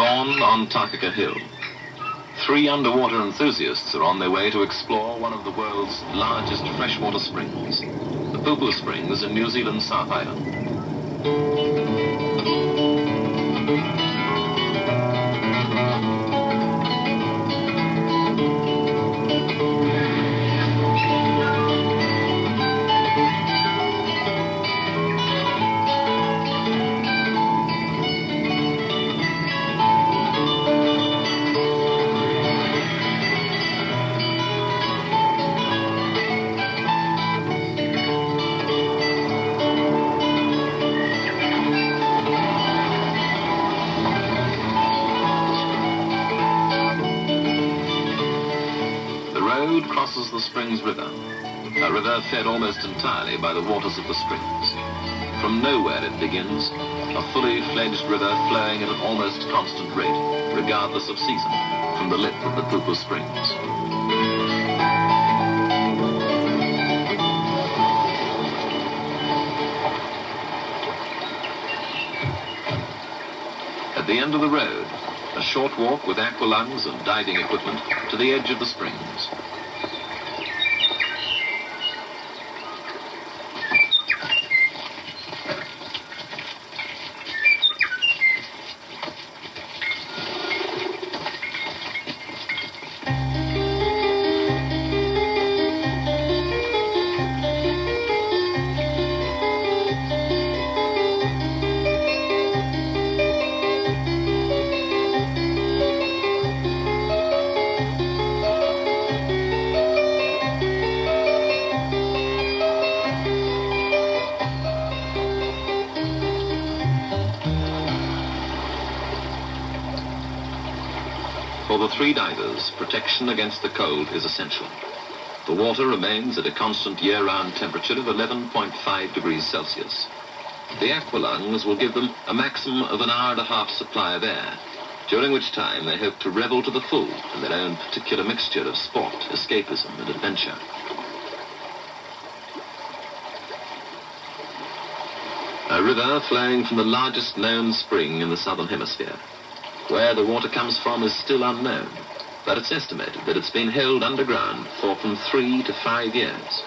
Dawn on Takaka Hill. 3 underwater enthusiasts are on their way to explore one of the world's largest freshwater springs, the Pupu Springs in New Zealand's South Island. Crosses the Springs River, a river fed almost entirely by the waters of the springs. From nowhere it begins, a fully fledged river flowing at an almost constant rate, regardless of season, from the lip of the Pupu Springs. At the end of the road, a short walk with aqualungs and diving equipment to the edge of the springs. For the 3 divers, protection against the cold is essential. The water remains at a constant year-round temperature of 11.5 degrees Celsius. The aqualungs will give them a maximum of an hour-and-a-half supply of air, during which time they hope to revel to the full in their own particular mixture of sport, escapism, and adventure. A river flowing from the largest known spring in the southern hemisphere. Where the water comes from is still unknown, but it's estimated that it's been held underground for from 3 to 5 years.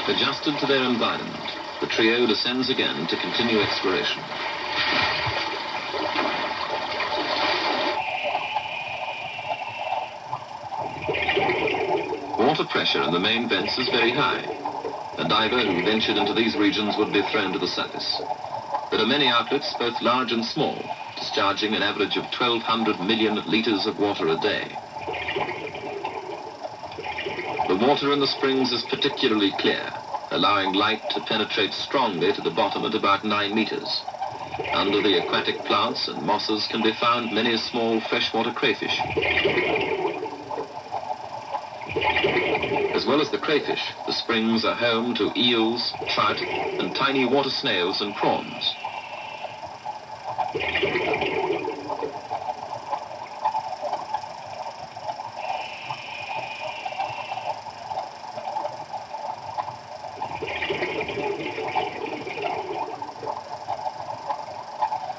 Adjusted to their environment, the trio descends again to continue exploration. Water pressure in the main vents is very high. A diver who ventured into these regions would be thrown to the surface. There are many outlets, both large and small, discharging an average of 1,200 million litres of water a day. The water in the springs is particularly clear, allowing light to penetrate strongly to the bottom at about 9 meters. Under the aquatic plants and mosses can be found many small freshwater crayfish. As well as the crayfish, the springs are home to eels, trout, and tiny water snails and prawns.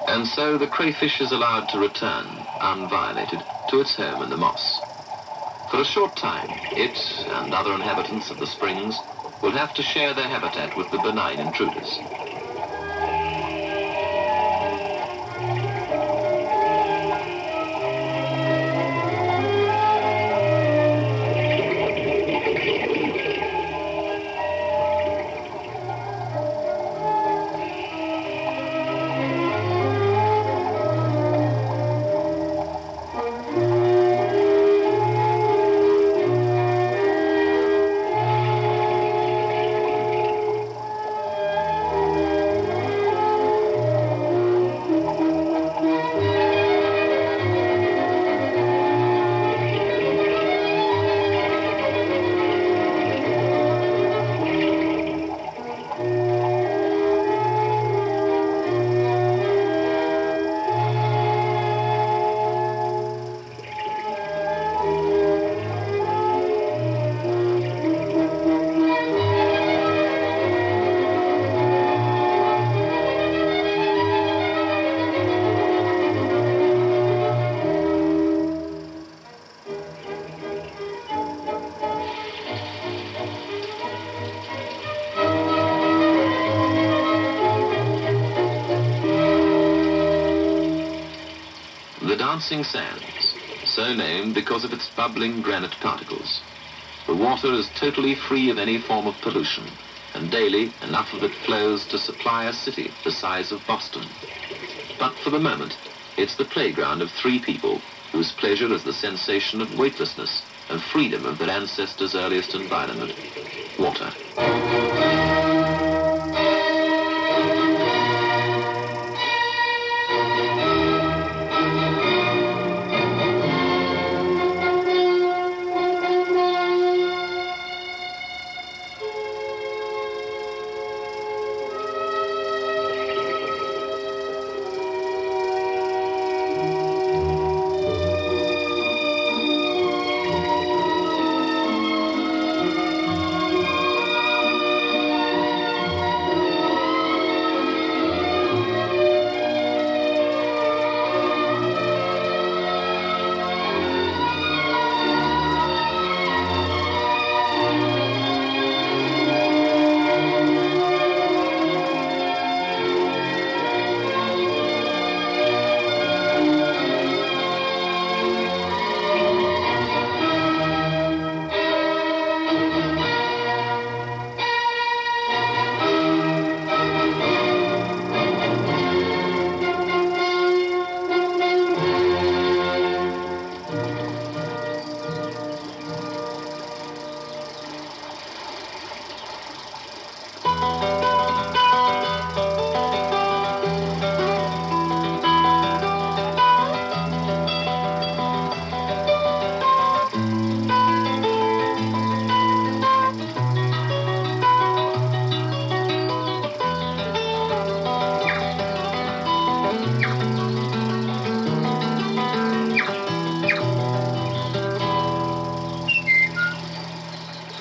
And so the crayfish is allowed to return, unviolated, to its home in the moss. For a short time, it and other inhabitants of the springs will have to share their habitat with the benign intruders. Dancing sands, so named because of its bubbling granite particles. The water is totally free of any form of pollution, and daily enough of it flows to supply a city the size of Boston. But for the moment, it's the playground of three people whose pleasure is the sensation of weightlessness and freedom of their ancestors' earliest environment, water.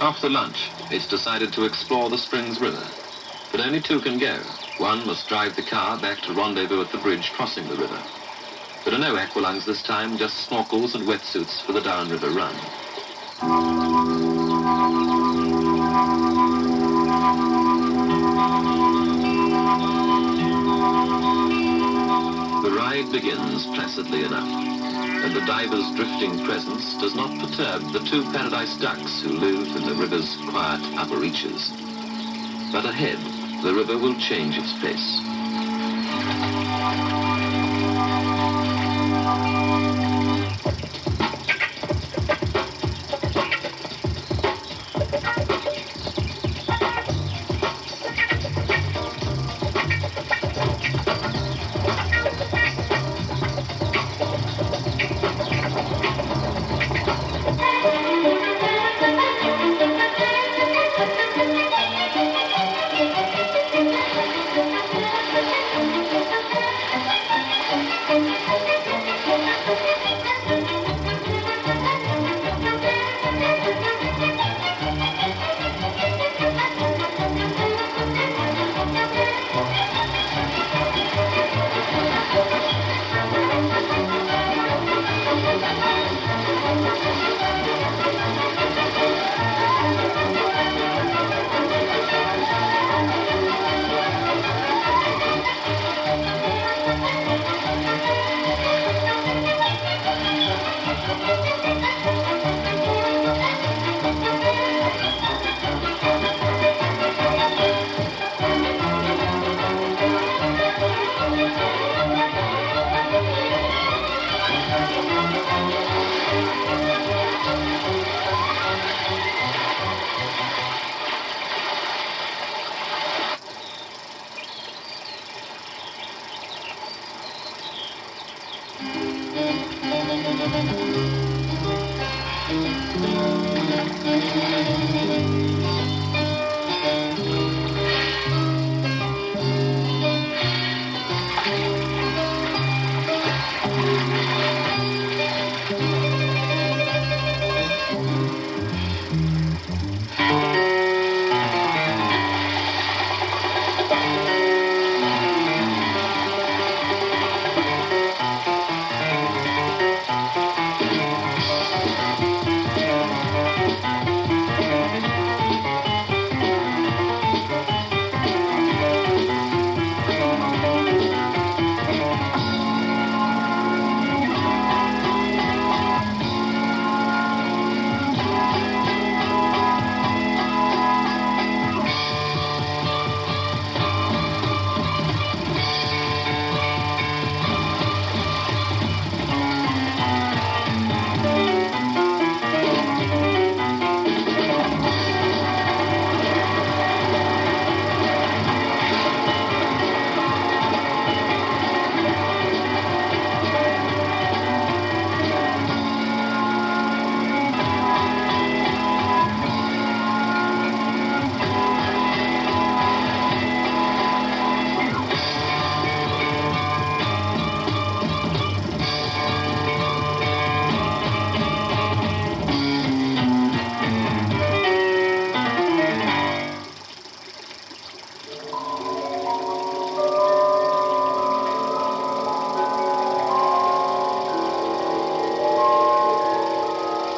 After lunch, it's decided to explore the Springs River. But only two can go. One must drive the car back to rendezvous at the bridge crossing the river. There are no aqualungs this time, just snorkels and wetsuits for the downriver run. The ride begins placidly enough, and the diver's drifting presence does not perturb the two paradise ducks who live in the river's quiet upper reaches. But ahead, the river will change its pace.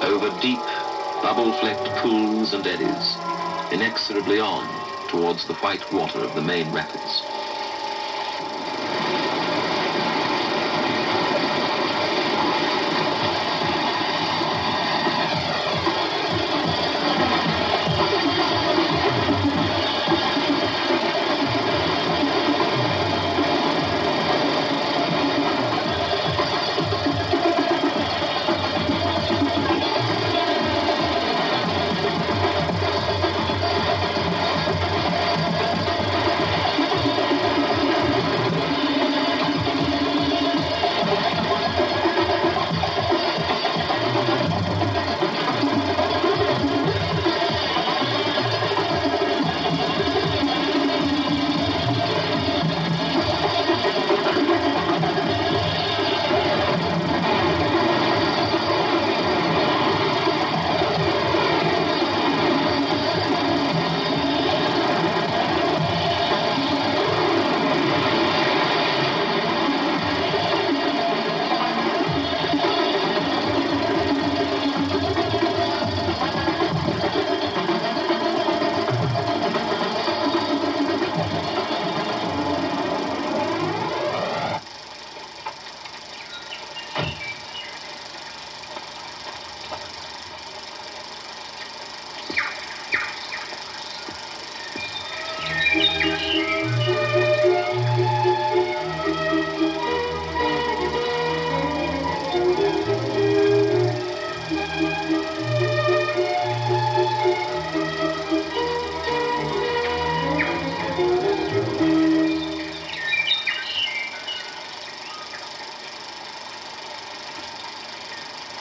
Over deep, bubble-flecked pools and eddies, inexorably on towards the white water of the main rapids.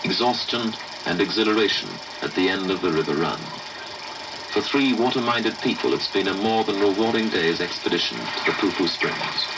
Exhaustion and exhilaration at the end of the river run. For 3 water-minded people, it's been a more than rewarding day's expedition to the Poo-Poo Springs.